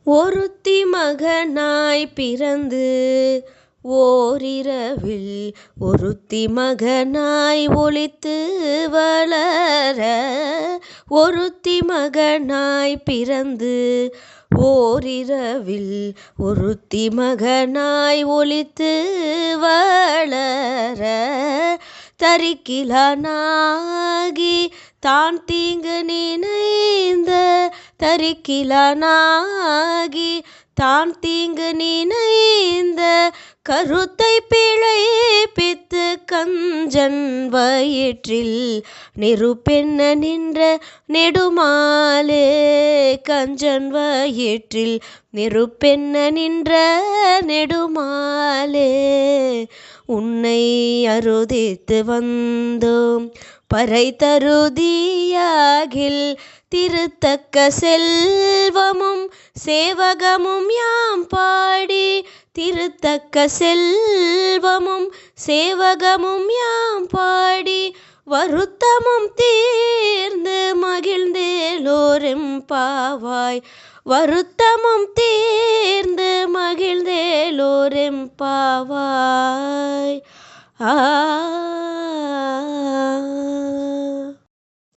ஒருத்தி மகனாய் பிறந்து ஓரிரவில் ஒருத்தி மகனாய் ஒளித்து வளர. ஒருத்தி மகனாய் பிறந்து ஓரிரவில் ஒருத்தி மகனாய் ஒளித்து வளர. தரிக்கிலானாகி தான் தீங்கு நினைந்த தரிக்கிலானாகி தான் தீங்கு நினைந்த கருத்தை பிழைப்பித்து கஞ்சன் வயிற்றில் நெருப்பென்ன நின்ற நெடுமாலே. கஞ்சன் வயிற்றில் நெருப்பென்ன நின்ற நெடுமாலே. உன்னை அருதித்து வந்தோம் பறை தருதியாகில் திருத்தக்க செல்வமும் சேவகமும் யாம் பாடி. திருத்தக்க செல்வமும் சேவகமும் யாம் பாடி வருத்தமும் தீர்ந்து மகிழ்ந்தேலோரெம்பாவாய். வருத்தமும் தீர்ந்து மகிழ்ந்தேலோரெம்பாவாய்.